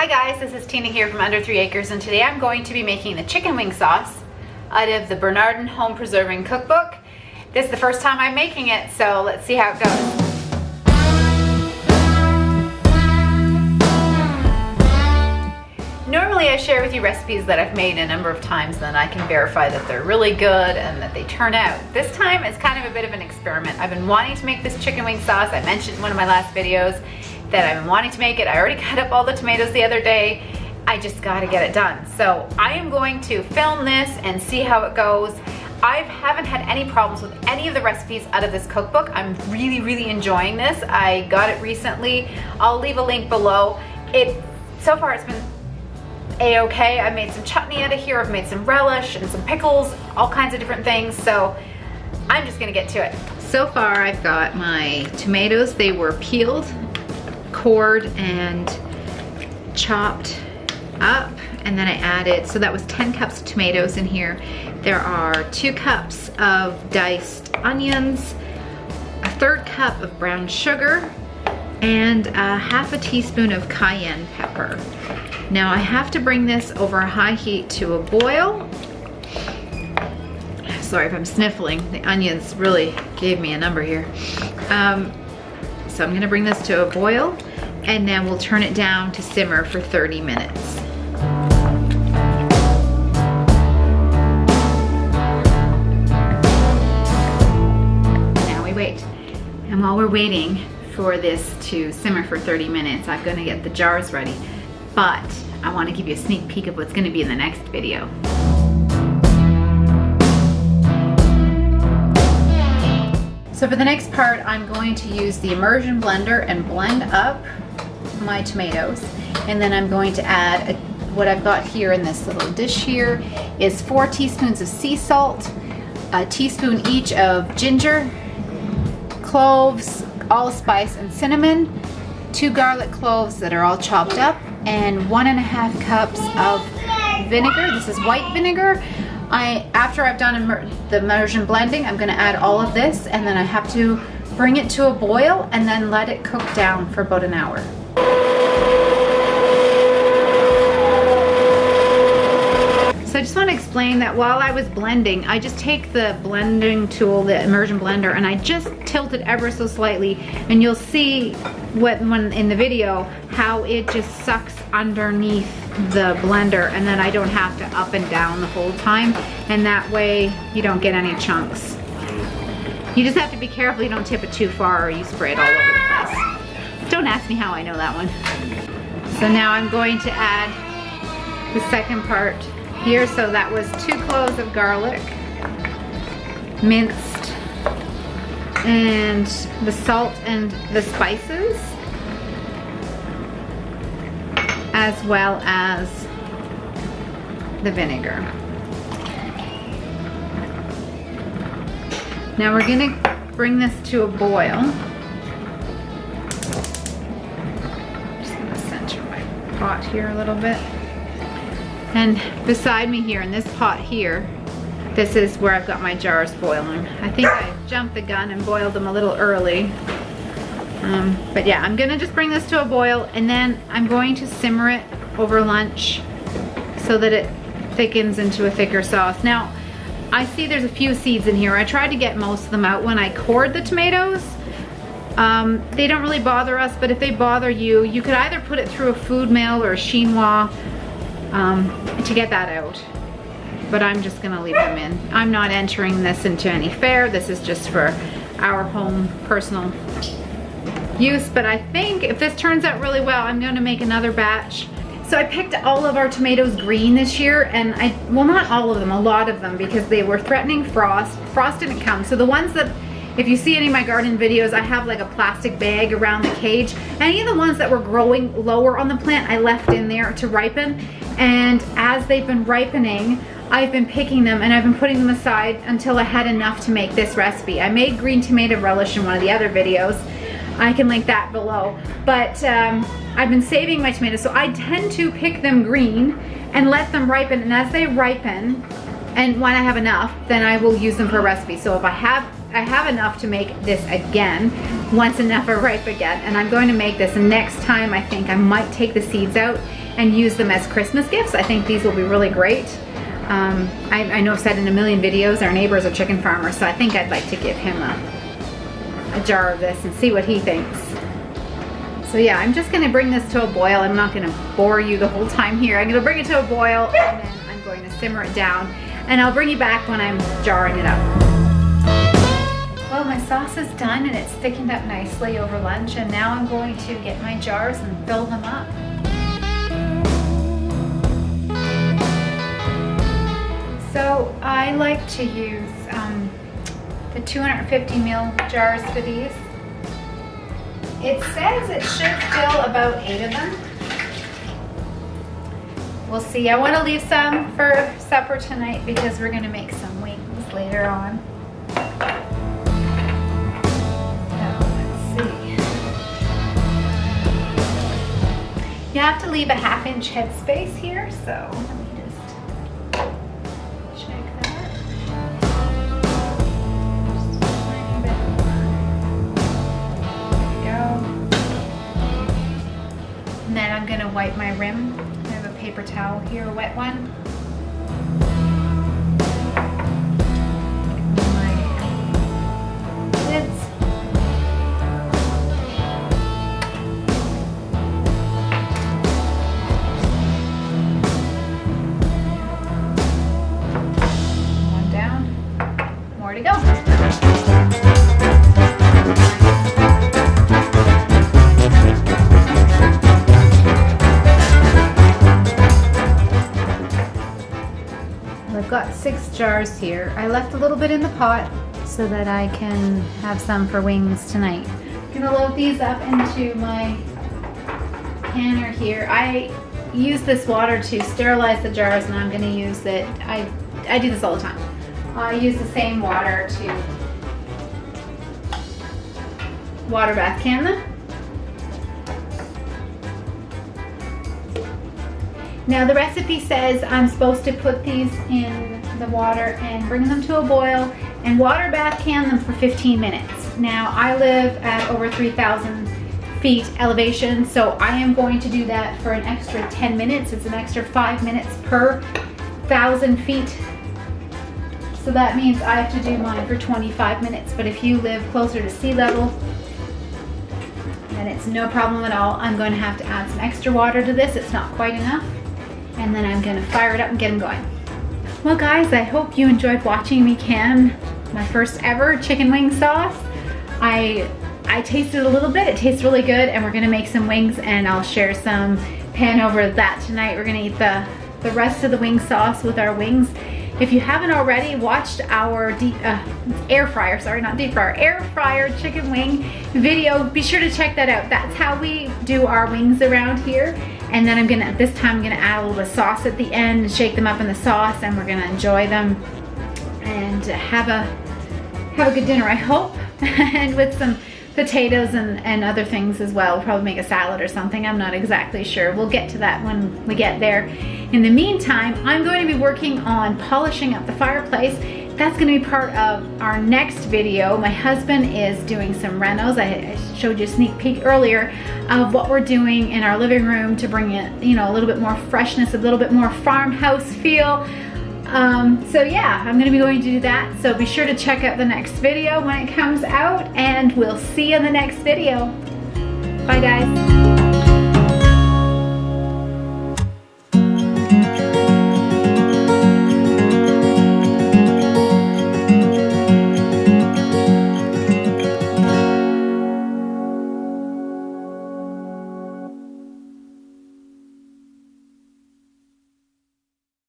Hi guys, this is Tina here from Under 3 Acres, and today I'm going to be making the chicken wing sauce out of the Bernardin home preserving cookbook. This is the first time I'm making it, so let's see how it goes. Normally I share with you recipes that I've made a number of times, and then I can verify that they're really good and that they turn out. This time it's kind of a bit of an experiment. I've been wanting to make this chicken wing sauce. I mentioned in one of my last videos that I've been wanting to make it. I already cut up all the tomatoes the other day. I just gotta get it done. So I am going to film this and see how it goes. I haven't had any problems with any of the recipes out of this cookbook. I'm really enjoying this. I got it recently. I'll leave a link below. So far it's been a-okay. I've made some chutney out of here. I've made some relish and some pickles, all kinds of different things. So I'm just gonna get to it. So far I've got my tomatoes. They were peeled, cored, and chopped up, and then I added, so that was 10 cups of tomatoes in here. There are 2 cups of diced onions, a 1/3 cup of brown sugar, and half a teaspoon of cayenne pepper. Now I have to bring this over a high heat to a boil. Sorry if I'm sniffling, the onions really gave me a number here. So I'm gonna bring this to a boil, and then we'll turn it down to simmer for 30 minutes. Now we wait. And while we're waiting for this to simmer for 30 minutes, I'm gonna get the jars ready. But I wanna give you a sneak peek of what's gonna be in the next video. So for the next part, I'm going to use the immersion blender and blend up my tomatoes. And then I'm going to add what I've got here in this little dish here is 4 teaspoons of sea salt, a teaspoon each of ginger, cloves, allspice, and cinnamon, 2 garlic cloves that are all chopped up, and 1.5 cups of vinegar. This is white vinegar. After I've done the immersion blending, I'm gonna add all of this, and then I have to bring it to a boil and then let it cook down for about an hour. So I just want to explain that while I was blending, I just take the blending tool, the immersion blender, and I just tilt it ever so slightly, and you'll see when in the video how it just sucks underneath the blender, and then I don't have to up and down the whole time, and that way you don't get any chunks. You just have to be careful you don't tip it too far or you spray it all over the place. Don't ask me how I know that one. So now I'm going to add the second part here. So that was 2 cloves of garlic, minced, and the salt and the spices, as well as the vinegar. Now we're gonna bring this to a boil. Just gonna center my pot here a little bit. And beside me here in this pot here, this is where I've got my jars boiling. I think I jumped the gun and boiled them a little early. But yeah, I'm gonna just bring this to a boil, and then I'm going to simmer it over lunch so that it thickens into a thicker sauce. Now, I see there's a few seeds in here. I tried to get most of them out when I cored the tomatoes. They don't really bother us, but if they bother you, you could either put it through a food mill or a chinois to get that out. But I'm just gonna leave them in. I'm not entering this into any fair. This is just for our home personal use. But I think if this turns out really well, I'm gonna make another batch. So I picked all of our tomatoes green this year, and well, not all of them, a lot of them, because they were threatening frost. Frost didn't come. So the ones that, if you see any of my garden videos, I have like a plastic bag around the cage. Any of the ones that were growing lower on the plant, I left in there to ripen. And as they've been ripening, I've been picking them and I've been putting them aside until I had enough to make this recipe. I made green tomato relish in one of the other videos. I can link that below. But I've been saving my tomatoes, so I tend to pick them green and let them ripen. And as they ripen, and when I have enough, then I will use them for a recipe. So if I have I have enough to make this again once enough are ripe again, and I'm going to make this next time. I think I might take the seeds out and use them as Christmas gifts. I think these will be really great. I know I've said in a million videos our neighbor's a chicken farmer, so I think I'd like to give him a jar of this and see what he thinks. So yeah, I'm just gonna bring this to a boil. I'm not gonna bore you the whole time here. I'm gonna bring it to a boil and then I'm going to simmer it down, and I'll bring you back when I'm jarring it up. Well, my sauce is done and it's thickened up nicely over lunch, and now I'm going to get my jars and fill them up. So I like to use the 250 ml jars for these. It says it should fill about 8 of them. We'll see. I want to leave some for supper tonight because we're going to make some wings later on. You have to leave a 1/2 inch headspace here, so let me just check that. Just a tiny bit more. There we go. And then I'm gonna wipe my rim. I have a paper towel here, a wet one. My lids. To go. I've got 6 jars here. I left a little bit in the pot so that I can have some for wings tonight. I'm gonna load these up into my canner here. I use this water to sterilize the jars, and I'm gonna use it. I do this all the time. I use the same water to water bath can them. Now the recipe says I'm supposed to put these in the water and bring them to a boil and water bath can them for 15 minutes. Now I live at over 3,000 feet elevation, so I am going to do that for an extra 10 minutes. It's an extra 5 minutes per 1,000 feet. So that means I have to do mine for 25 minutes. But if you live closer to sea level, then it's no problem at all. I'm going to have to add some extra water to this. It's not quite enough. And then I'm going to fire it up and get them going. Well guys, I hope you enjoyed watching me can my first ever chicken wing sauce. I tasted a little bit. It tastes really good, and we're going to make some wings, and I'll share some pan over that tonight. We're going to eat the rest of the wing sauce with our wings. If you haven't already watched our air fryer chicken wing video, be sure to check that out. That's how we do our wings around here. And then this time I'm gonna add a little bit of sauce at the end and shake them up in the sauce, and we're gonna enjoy them and have a good dinner, I hope. And with some potatoes and other things as well. We'll probably make a salad or something. I'm not exactly sure. We'll get to that when we get there. In the meantime, I'm going to be working on polishing up the fireplace. That's going to be part of our next video. My husband is doing some renos. I showed you a sneak peek earlier of what we're doing in our living room to bring it, you know, a little bit more freshness, a little bit more farmhouse feel. So yeah, I'm gonna be going to do that. So be sure to check out the next video when it comes out, and we'll see you in the next video. Bye guys.